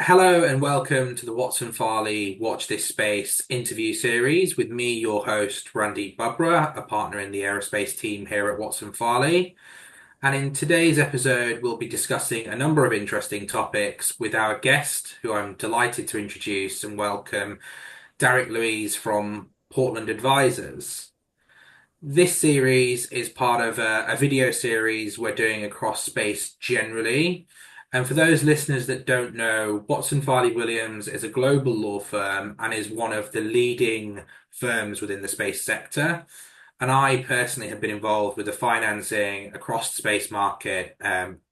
Hello and welcome to the Watson Farley Watch This Space interview series with me, your host, Randy Bubra, a partner in the aerospace team here at Watson Farley. And in today's episode, we'll be discussing a number of interesting topics with our guest, who I'm delighted to introduce and welcome, Darryck Luiz from Portland Advisors. This series is part of a video series we're doing across space generally. And for those listeners that don't know, Watson Farley Williams is a global law firm and is one of the leading firms within the space sector. And I personally have been involved with the financing across the space market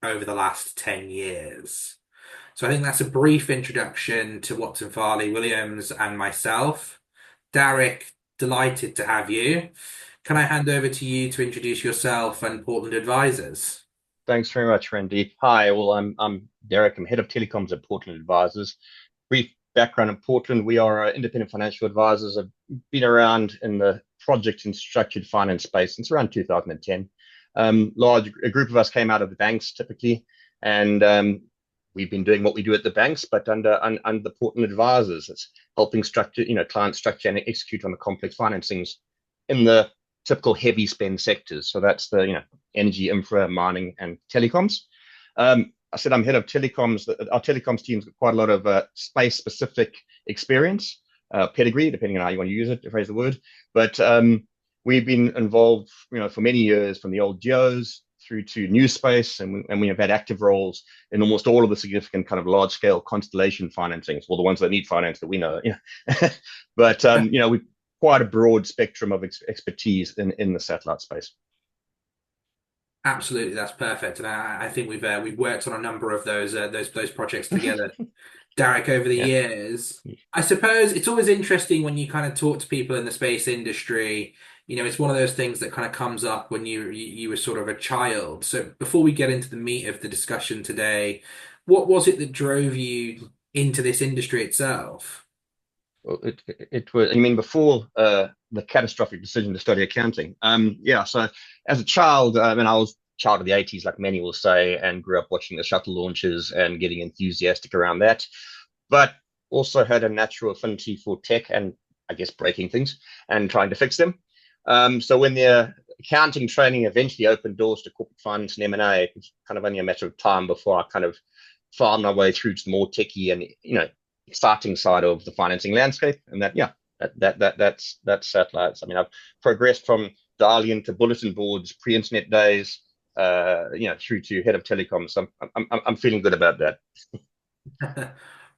over the last 10 years. So I think that's a brief introduction to Watson Farley Williams and myself. Darryck, delighted to have you. Can I hand over to you to introduce yourself and Portland Advisors? Thanks very much, Randy. Hi, I'm Darryck. I'm head of telecoms at Portland Advisors. Brief background in Portland: we are independent financial advisors. I've been around in the project and structured finance space since around 2010. A group of us came out of the banks typically, and we've been doing what we do at the banks, but under the Portland Advisors. It's helping structure, client structure and execute on the complex financings in the typical heavy spend sectors. So that's the energy, infra, mining, and telecoms. I said I'm head of telecoms. Our telecoms team's got quite a lot of space-specific experience, pedigree, depending on how you want to use it, to phrase the word. But we've been involved, for many years, from the old geos through to new space, and we have had active roles in almost all of the significant kind of large-scale constellation financings, well, the ones that need finance that we know. But we quite a broad spectrum of expertise in the satellite space. Absolutely, that's perfect, and I think we've worked on a number of those projects together, Darryck, over the Yeah. years. I suppose it's always interesting when you kind of talk to people in the space industry. It's one of those things that kind of comes up when you were sort of a child. So before we get into the meat of the discussion today, what was it that drove you into this industry itself? Well, it was, you mean before the catastrophic decision to study accounting? Yeah. So as a child, and I was a child of the 80s, like many will say, and grew up watching the shuttle launches and getting enthusiastic around that, but also had a natural affinity for tech and I guess breaking things and trying to fix them. So when the accounting training eventually opened doors to corporate finance and M&A, it was kind of only a matter of time before I kind of found my way through to the more techie and exciting side of the financing landscape. And that's satellites. I mean, I've progressed from dialing into bulletin boards, pre-internet days, through to head of telecoms. So I'm feeling good about that.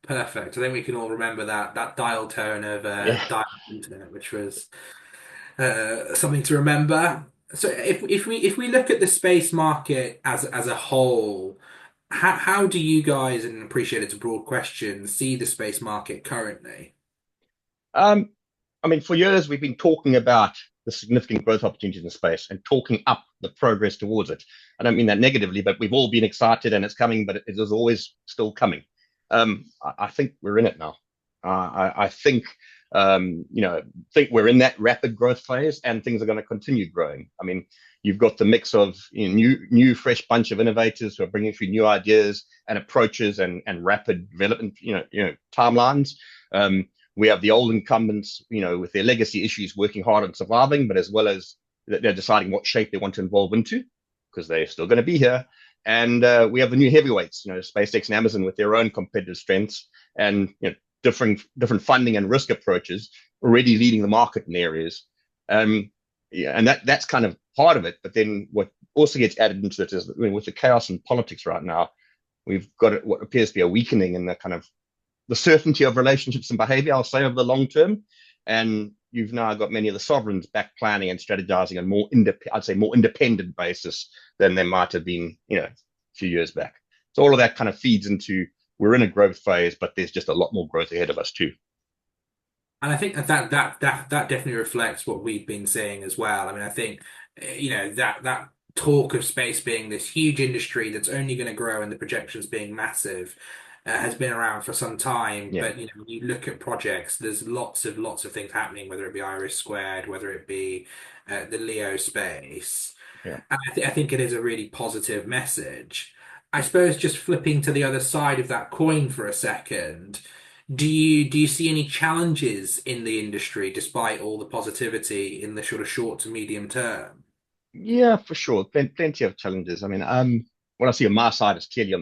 Perfect. I think we can all remember that dial tone of Yeah. dial internet, which was something to remember. So if we look at the space market as a whole, how do you guys, and appreciate it's a broad question, see the space market currently? Um, I mean, for years we've been talking about the significant growth opportunities in space and talking up the progress towards it. I don't mean that negatively, but we've all been excited and it's coming, but it is always still coming. I think we're in it now. I think we're in that rapid growth phase, and things are going to continue growing. I mean, you've got the mix of new, fresh bunch of innovators who are bringing through new ideas and approaches and rapid development, timelines. We have the old incumbents, with their legacy issues, working hard on surviving, but as well as they're deciding what shape they want to evolve into, because they're still going to be here. And we have the new heavyweights, SpaceX and Amazon with their own competitive strengths and different funding and risk approaches, already leading the market in areas. Yeah, and that's kind of part of it. But then what also gets added into it is, with the chaos in politics right now, we've got what appears to be a weakening in the kind of the certainty of relationships and behavior, I'll say, over the long term. And you've now got many of the sovereigns back planning and strategizing on I'd say more independent basis than they might have been, a few years back. So all of that kind of feeds into, we're in a growth phase, but there's just a lot more growth ahead of us too. And I think that definitely reflects what we've been seeing as well. I mean, I think that talk of space being this huge industry that's only going to grow and the projections being massive has been around for some time. Yeah, But when you look at projects, there's lots of things happening, whether it be Iris Squared, whether it be the Leo space. yeah. And I think it is a really positive message. I suppose just flipping to the other side of that coin for a second, do you see any challenges in the industry despite all the positivity in the sort of short to medium term? Yeah, for sure. Plenty of challenges. I mean, what I see on my side is clearly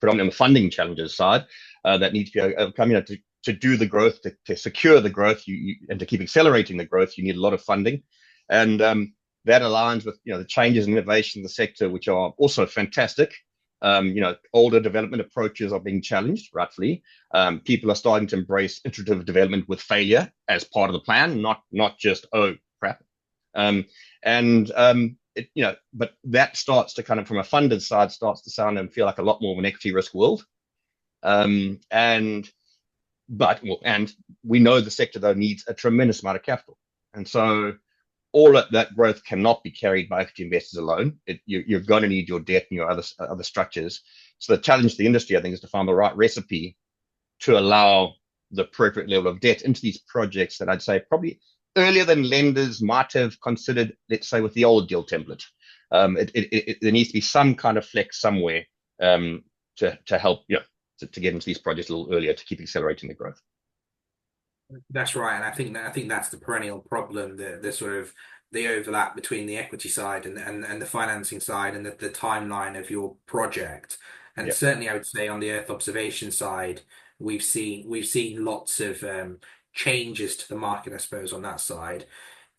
predominantly on the funding challenges side that need to be overcome. To do the growth, to secure the growth, and to keep accelerating the growth, you need a lot of funding, and that aligns with the changes in innovation in the sector, which are also fantastic. Older development approaches are being challenged, rightfully. People are starting to embrace iterative development with failure as part of the plan, not just oh crap. Um, and but that starts to kind of from a funded side starts to sound and feel like a lot more of an equity risk world. And and we know the sector though needs a tremendous amount of capital, and so all of that growth cannot be carried by equity investors alone. You're going to need your debt and your other structures. So the challenge to the industry, I think, is to find the right recipe to allow the appropriate level of debt into these projects that I'd say probably earlier than lenders might have considered, let's say, with the old deal template. There needs to be some kind of flex somewhere to help to get into these projects a little earlier to keep accelerating the growth. That's right, and I think that's the perennial problem, the sort of the overlap between the equity side and the financing side and the timeline of your project. And Yeah. certainly I would say on the Earth observation side, we've seen lots of changes to the market, I suppose, on that side.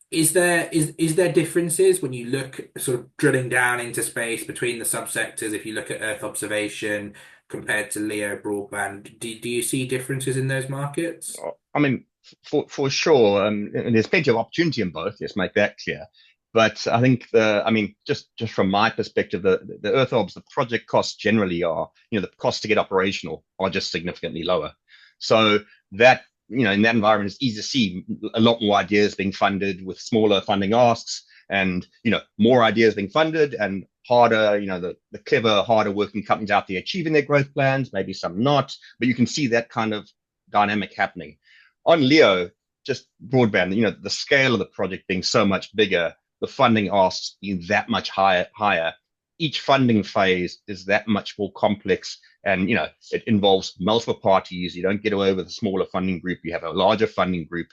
Is there differences when you look sort of drilling down into space between the subsectors, if you look at Earth observation compared to LEO broadband, do you see differences in those markets? I mean, for sure, and there's plenty of opportunity in both. Let's make that clear. But I think I mean, just from my perspective, the Earth Obs, the project costs generally are, the costs to get operational are just significantly lower. So that, in that environment, it's easy to see a lot more ideas being funded with smaller funding asks, and more ideas being funded and harder, the clever, harder working companies out there achieving their growth plans, maybe some not, but you can see that kind of dynamic happening. On Leo, just broadband, the scale of the project being so much bigger, the funding asks being that much higher. Each funding phase is that much more complex, and it involves multiple parties. You don't get away with a smaller funding group. You have a larger funding group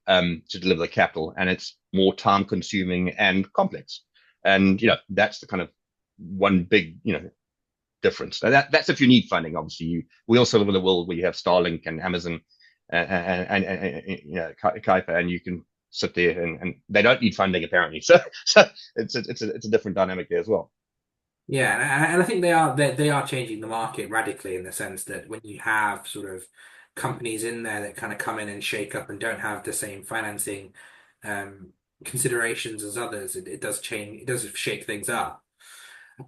to deliver the capital, and it's more time consuming and complex. And that's the kind of one big difference. Now that's if you need funding. Obviously, we also live in a world where you have Starlink and Amazon and Kuiper, and you can sit there and they don't need funding apparently. So it's a different dynamic there as well. Yeah, and I think they are changing the market radically in the sense that when you have sort of companies in there that kind of come in and shake up and don't have the same financing um, considerations as others, it does change, it does shake things up.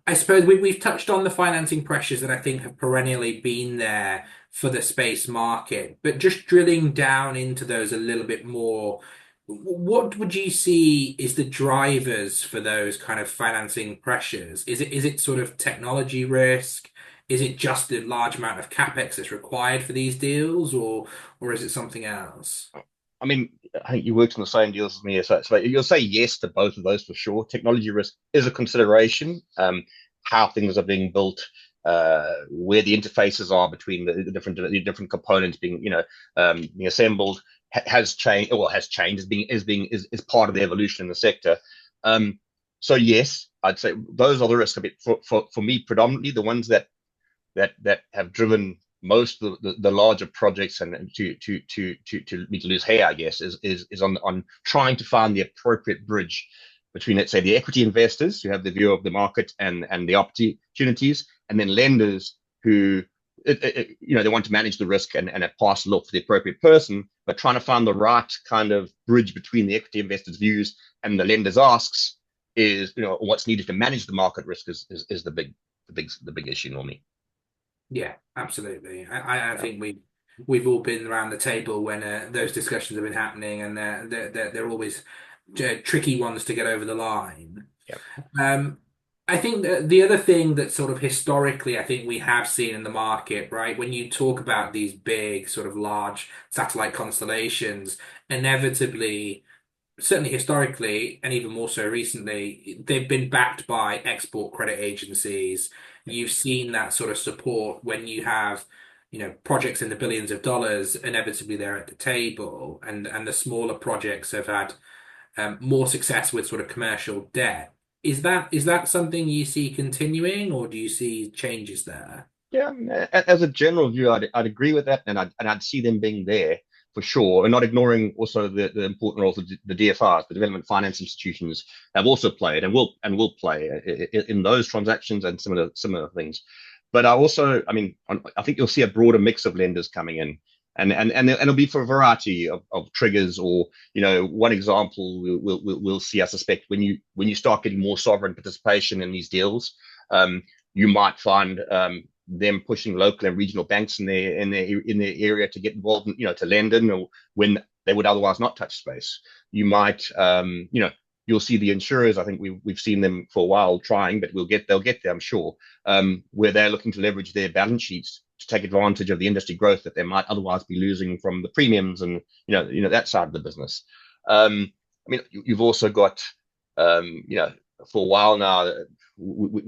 I suppose we've touched on the financing pressures that I think have perennially been there for the space market, but just drilling down into those a little bit more, what would you see is the drivers for those kind of financing pressures? Is it sort of technology risk? Is it just the large amount of capex that's required for these deals, or is it something else? I mean, I think you worked on the same deals as me, so you'll say yes to both of those for sure. Technology risk is a consideration. How things are being built, where the interfaces are between the different components being assembled has changed, or has changed, is part of the evolution in the sector. So yes, I'd say those are the risks. A bit for me, predominantly the ones that have driven most of the larger projects and to me to lose hair, I guess, is on trying to find the appropriate bridge between, let's say, the equity investors who have the view of the market and the opportunities, and then lenders who they want to manage the risk and pass it off to the appropriate person, but trying to find the right kind of bridge between the equity investors' views and the lenders' asks is what's needed to manage the market risk is the big issue normally. Yeah, absolutely. I Yeah. think we've all been around the table when those discussions have been happening, and they're always tricky ones to get over the line. Yeah. Um, I think that the other thing that sort of historically, I think we have seen in the market, right? When you talk about these big, sort of large satellite constellations, inevitably certainly historically, and even more so recently, they've been backed by export credit agencies. You've seen that sort of support when you have, projects in the billions of dollars, inevitably they're at the table, and the smaller projects have had more success with sort of commercial debt. Is that something you see continuing, or do you see changes there? Yeah, as a general view, I'd agree with that, and I'd see them being there for sure, and not ignoring also the important roles of the DFRs, the development finance institutions, have also played and will play in those transactions and similar things. But I mean, I think you'll see a broader mix of lenders coming in, and it'll be for a variety of triggers. Or one example we'll see, I suspect, when you start getting more sovereign participation in these deals, you might find them pushing local and regional banks in their area to get involved, to lend in, or when they would otherwise not touch space. You might, you'll see the insurers. I think we've seen them for a while trying, but they'll get there, I'm sure, where they're looking to leverage their balance sheets to take advantage of the industry growth that they might otherwise be losing from the premiums and that side of the business. I mean, you've also got, for a while now,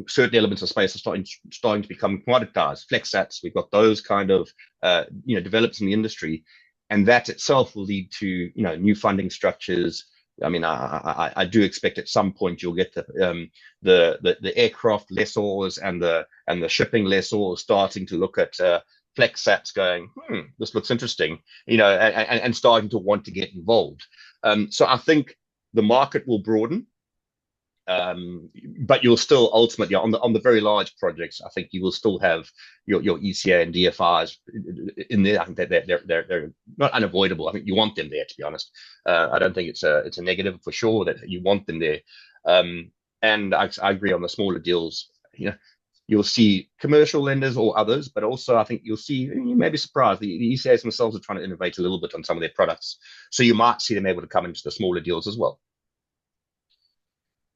certain elements of space are starting to become commoditized. Flexats, we've got those kind of develops in the industry, and that itself will lead to new funding structures. I mean, I do expect at some point you'll get the aircraft lessors and the shipping lessors starting to look at flexats, going, this looks interesting, and starting to want to get involved. So I think the market will broaden, but you'll still ultimately, on the very large projects, I think you will still have your ECA and DFIs in there. I think that they're not unavoidable. I think you want them there, to be honest. I don't think it's a negative, for sure, that you want them there. And I agree on the smaller deals. You'll see commercial lenders or others, but also I think you'll see, you may be surprised, the ECAs themselves are trying to innovate a little bit on some of their products. So you might see them able to come into the smaller deals as well.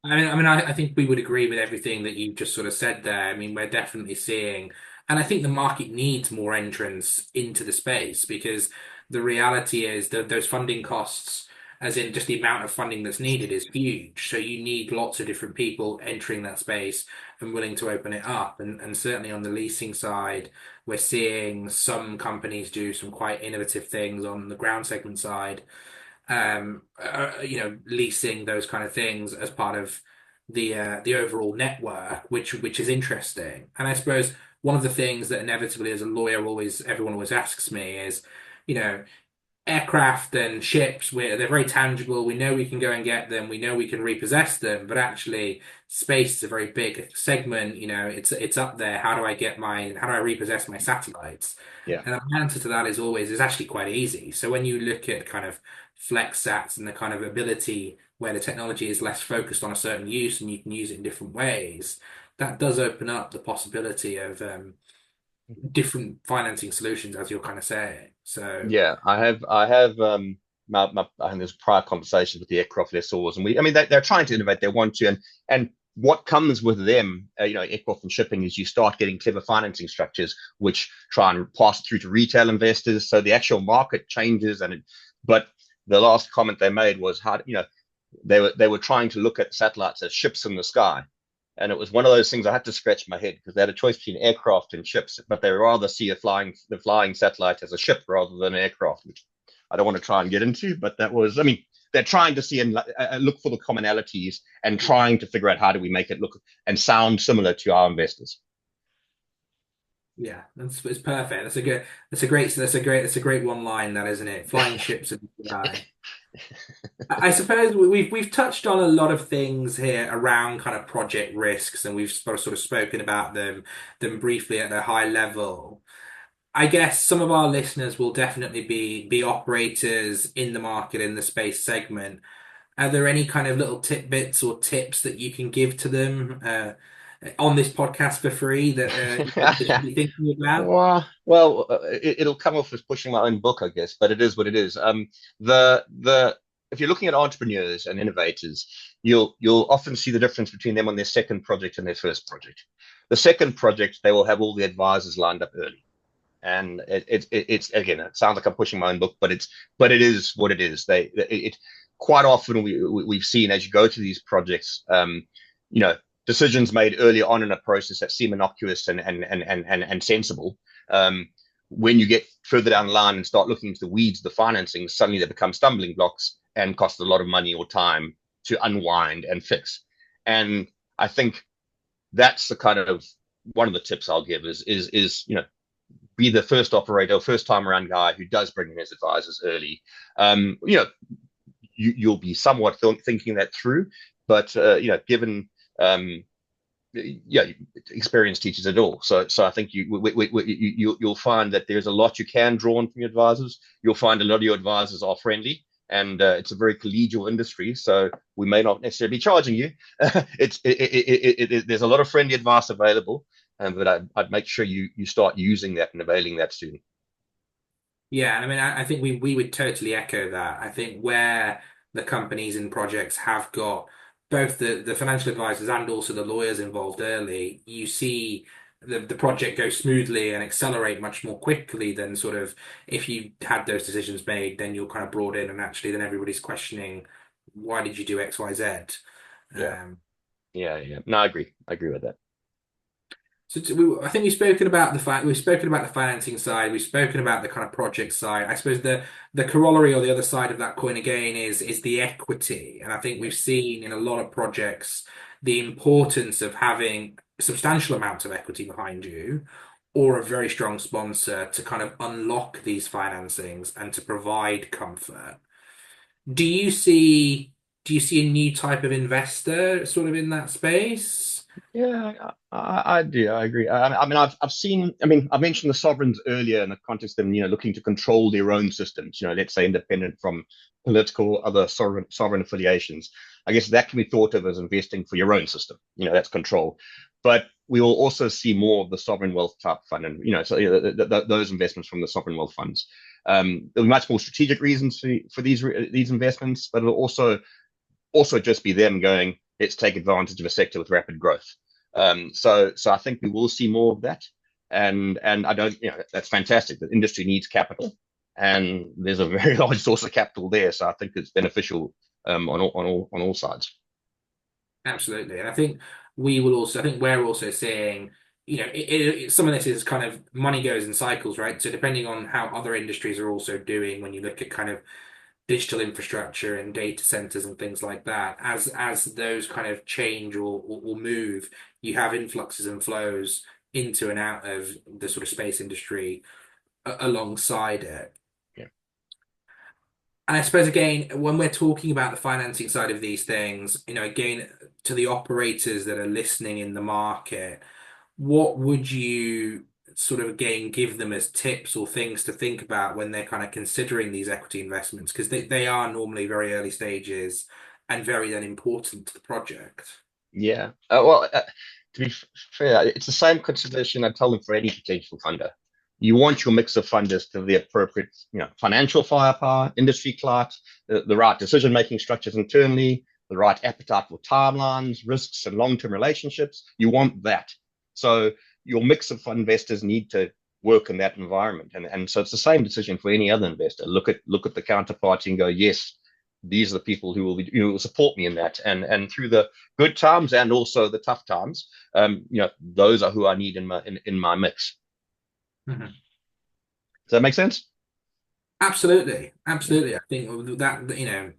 I think we would agree with everything that you've just sort of said there. I mean, we're definitely seeing, and I think the market needs more entrants into the space, because the reality is that those funding costs, as in just the amount of funding that's needed, is huge. So you need lots of different people entering that space and willing to open it up. And certainly on the leasing side, we're seeing some companies do some quite innovative things on the ground segment side, leasing those kind of things as part of the overall network, which is interesting. And I suppose one of the things that inevitably, as a lawyer, always everyone always asks me is, you know, aircraft and ships, they're very tangible. We know we can go and get them. We know we can repossess them. But actually, space is a very big segment. It's up there. How do I repossess my satellites? Yeah. And the answer to that is actually quite easy. So when you look at kind of flex sats and the kind of ability where the technology is less focused on a certain use and you can use it in different ways, that does open up the possibility of different financing solutions, as you're kind of saying. So. Yeah, I have I think there's prior conversations with the aircraft lessors, and I mean, they're trying to innovate, they want to, and what comes with them, aircraft and shipping, is you start getting clever financing structures which try and pass it through to retail investors, so the actual market changes. But the last comment they made was how, they were trying to look at satellites as ships in the sky. And it was one of those things I had to scratch my head, because they had a choice between aircraft and ships, but they rather see the flying satellite as a ship rather than an aircraft, which I don't want to try and get into. But that was, I mean, they're trying to see and look for the commonalities, and trying to figure out how do we make it look and sound similar to our investors. Yeah, it's perfect. That's a great one line, that, isn't it? Flying ships in the sky. I suppose we've touched on a lot of things here around kind of project risks, and we've sort of spoken about them briefly at a high level. I guess some of our listeners will definitely be operators in the market in the space segment. Are there any kind of little tidbits or tips that you can give to them on this podcast for free that they should be thinking about? It'll come off as pushing my own book, I guess, but it is what it is. The If you're looking at entrepreneurs and innovators, you'll often see the difference between them on their second project and their first project. The second project, they will have all the advisors lined up early, and it's again, it sounds like I'm pushing my own book, but it is what it is. quite often we've seen as you go to these projects, you know, decisions made early on in a process that seem innocuous and sensible. When you get further down the line and start looking into the weeds of the financing, suddenly they become stumbling blocks and cost a lot of money or time to unwind and fix. And I think that's the kind of one of the tips I'll give is be the first operator, first time around guy who does bring in his advisors early. You know, you'll be somewhat thinking that through, but given experience teaches it all. So I think you'll find that there's a lot you can draw on from your advisors. You'll find a lot of your advisors are friendly, and it's a very collegial industry. So we may not necessarily be charging you. There's a lot of friendly advice available, but I'd make sure you start using that and availing that soon. Yeah, and I mean, I think we would totally echo that. I think where the companies and projects have got both the financial advisors and also the lawyers involved early, you see the project go smoothly and accelerate much more quickly than sort of if you had those decisions made, then you're kind of brought in and actually then everybody's questioning why did you do X, Y, Z? Yeah, Um, yeah. No, I agree. I agree with that. I think we've spoken about the financing side. We've spoken about the kind of project side. I suppose the corollary or the other side of that coin again is the equity. And I think we've seen in a lot of projects the importance of having substantial amounts of equity behind you or a very strong sponsor to kind of unlock these financings and to provide comfort. Do you see do you see a new type of investor sort of in that space? Yeah, I do. I agree. I mean, I've seen. I mean, I mentioned the sovereigns earlier in the context of them, looking to control their own systems. Let's say independent from political other sovereign affiliations. I guess that can be thought of as investing for your own system. That's control. But we will also see more of the sovereign wealth type fund, and so those investments from the sovereign wealth funds. There'll be much more strategic reasons for these investments, but it'll also just be them going, let's take advantage of a sector with rapid growth. So I think we will see more of that. And I don't, that's fantastic. The industry needs capital, and there's a very large source of capital there. So I think it's beneficial on all sides. Absolutely. And I think I think we're also seeing, some of this is kind of money goes in cycles, right? So depending on how other industries are also doing, when you look at kind of digital infrastructure and data centers and things like that, as those kind of change or move, you have influxes and flows into and out of the sort of space industry alongside it. Yeah. And I suppose again, when we're talking about the financing side of these things, again, to the operators that are listening in the market, what would you sort of again give them as tips or things to think about when they're kind of considering these equity investments? Because they are normally very early stages and very then important to the project. Yeah. Well, to be fair, it's the same consideration I tell them for any potential funder. You want your mix of funders to have the appropriate, financial firepower, industry clout, the right decision-making structures internally, the right appetite for timelines, risks, and long-term relationships. You want that. So your mix of investors need to work in that environment. And so it's the same decision for any other investor. Look at the counterparty and go, yes, these are the people who will support me in that. And through the good times and also the tough times, those are who I need in my mix. Mhm. Does that make sense? Absolutely, Yeah. absolutely. I think that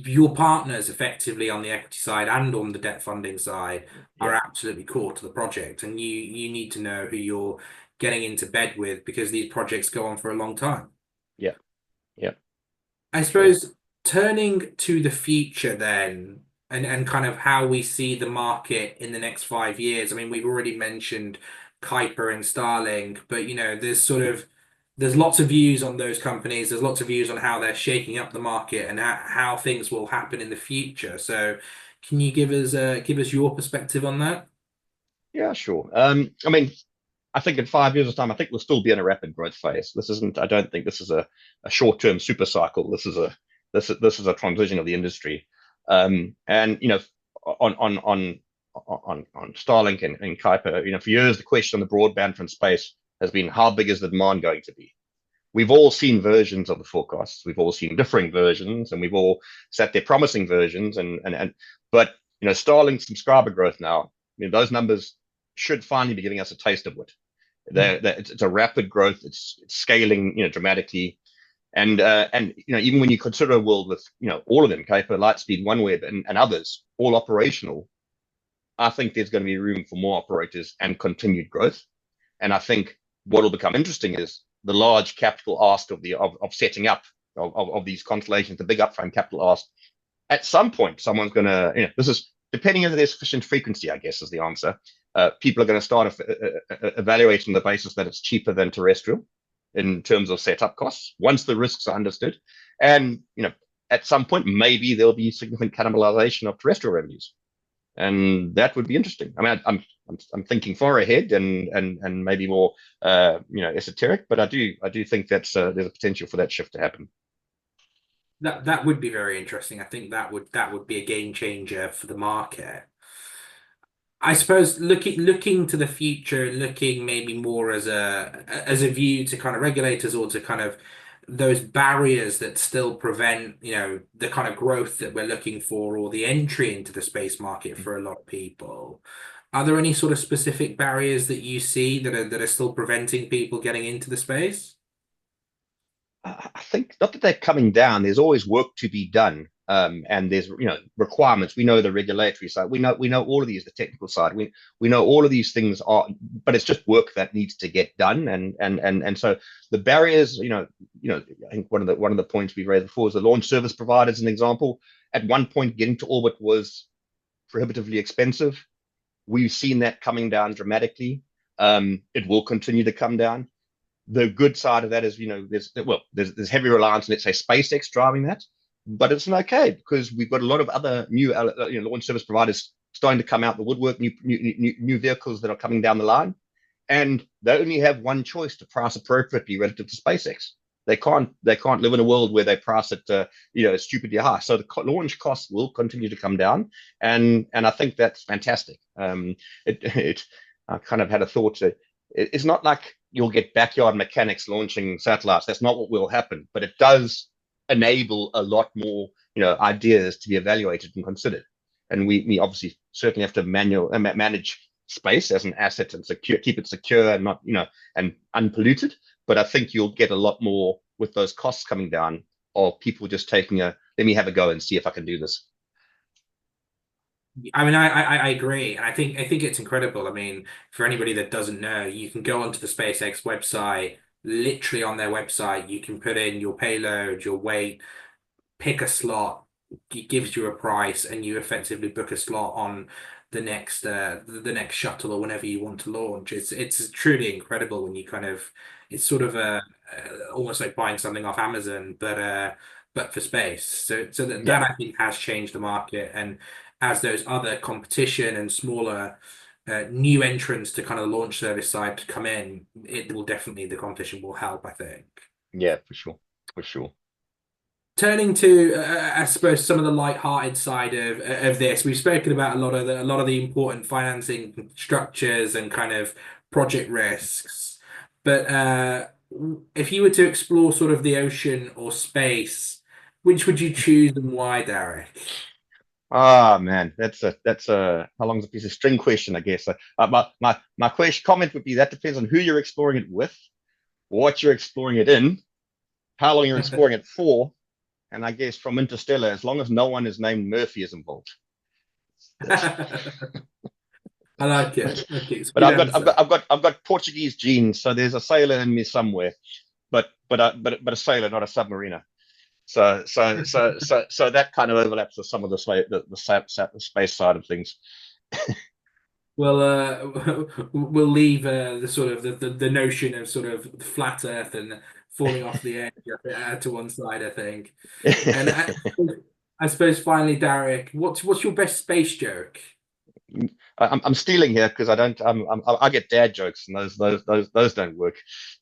your partners effectively on the equity side and on the debt funding side are Yeah. absolutely core to the project, and you need to know who you're getting into bed with because these projects go on for a long time. Yeah. Yeah. I Yeah. suppose turning to the future then, and kind of how we see the market in the next 5 years. I mean, we've already mentioned Kuiper and Starlink, but there's lots of views on those companies. There's lots of views on how they're shaking up the market and how things will happen in the future. So, can you give us your perspective on that? Yeah, sure. I mean, I think in 5 years' time, I think we'll still be in a rapid growth phase. I don't think this is a short-term super cycle. This is a transition of the industry. And on Starlink and Kuiper, for years the question on the broadband from space has been how big is the demand going to be? we've all seen versions of the forecasts. We've all seen differing versions, and we've all sat there promising versions. But Starlink subscriber growth now, those numbers should finally be giving us a taste of it. It's a rapid growth. It's scaling, dramatically. And even when you consider a world with all of them, Kuiper, Lightspeed, OneWeb, and others all operational, I think there's going to be room for more operators and continued growth. And I think what will become interesting is the large capital asked of setting up of these constellations, the big upfront capital asked. At some point, someone's going to, this is depending on their sufficient frequency, I guess, is the answer. People are going to start evaluating the basis that it's cheaper than terrestrial in terms of setup costs once the risks are understood. And, at some point, maybe there'll be significant cannibalization of terrestrial revenues. And that would be interesting. I mean, I'm thinking far ahead and maybe more esoteric, but I do think that's there's a potential for that shift to happen. That would be very interesting. I think that would be a game changer for the market. I suppose looking to the future, looking maybe more as a view to kind of regulators or to kind of those barriers that still prevent, the kind of growth that we're looking for or the entry into the space market for a lot of people. Are there any sort of specific barriers that you see that are still preventing people getting into the space? I think not that they're coming down. There's always work to be done, and there's requirements. We know the regulatory side. We know all of these, the technical side. We know all of these things are, but it's just work that needs to get done. And so the barriers. I think one of the points we raised before is the launch service providers. An example. At one point, getting to orbit was prohibitively expensive. We've seen that coming down dramatically. It will continue to come down. The good side of that is, there's heavy reliance on, let's say, SpaceX driving that, but it's okay because we've got a lot of other new launch service providers starting to come out the woodwork, new vehicles that are coming down the line, and they only have one choice to price appropriately relative to SpaceX. They can't live in a world where they price it stupidly high. So the launch costs will continue to come down, and I think that's fantastic. I kind of had a thought to. It's not like you'll get backyard mechanics launching satellites. That's not what will happen, but it does enable a lot more, ideas to be evaluated and considered. And we obviously certainly have to manage space as an asset and keep it secure and not, and unpolluted. But I think you'll get a lot more with those costs coming down, or people just taking let me have a go and see if I can do this. I mean, I agree. I think it's incredible. I mean, for anybody that doesn't know, you can go onto the SpaceX website. Literally on their website, you can put in your payload, your weight, pick a slot. It gives you a price, and you effectively book a slot on the next shuttle or whenever you want to launch. It's truly incredible when you kind of it's sort of almost like buying something off Amazon, but for space. So that Yeah, I think has changed the market, and as those other competition and smaller new entrants to kind of the launch service side to come in, the competition will help, I think. yeah, for sure, for sure. Turning to, I suppose, some of the light-hearted side of this, we've spoken about a lot of the important financing structures and kind of project risks. But if you were to explore sort of the ocean or space, which would you choose and why, Darryck? Ah, man, that's a how long's a piece of string question, I guess. My question comment would be that depends on who you're exploring it with, what you're exploring it in, how long you're exploring it for, and I guess from Interstellar, as long as no one is named Murphy is involved. That's, I like it. Okay, it's a but good I've got I've answer. got I've got I've got Portuguese genes, so there's a sailor in me somewhere, but a sailor, not a submariner. So that kind of overlaps with some of the space side of things. Well, we'll leave the sort of the notion of sort of flat Earth and falling off the edge to one side, I think. And I suppose finally, Darryck, what's your best space joke? I'm stealing here because I get dad jokes and those don't work.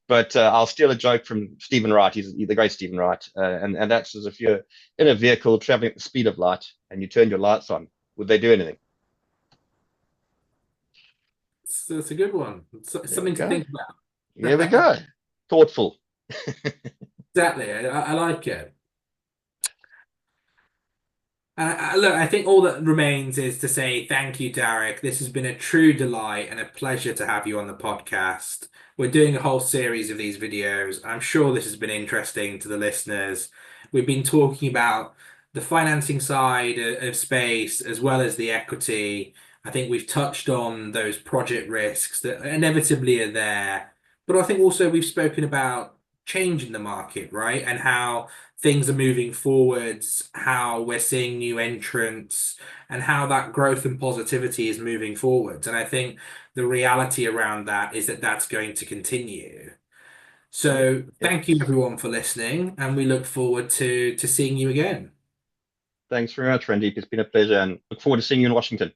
But I'll steal a joke from Stephen Wright. He's the great Stephen Wright, and that's as if you're in a vehicle traveling at the speed of light and you turn your lights on. Would they do anything? It's a good one. It's There we something to go. think Here we about. go. Thoughtful. Exactly. I like it. Look, I think all that remains is to say thank you, Darryck. This has been a true delight and a pleasure to have you on the podcast. We're doing a whole series of these videos. I'm sure this has been interesting to the listeners. We've been talking about the financing side of space as well as the equity. I think we've touched on those project risks that inevitably are there. But I think also we've spoken about change in the market, right? And how things are moving forwards, how we're seeing new entrants, and how that growth and positivity is moving forwards. And I think the reality around that is that that's going to continue. Yep. So Yep. thank you everyone for listening, and we look forward to seeing you again. Thanks very much, Randy. It's been a pleasure and look forward to seeing you in Washington.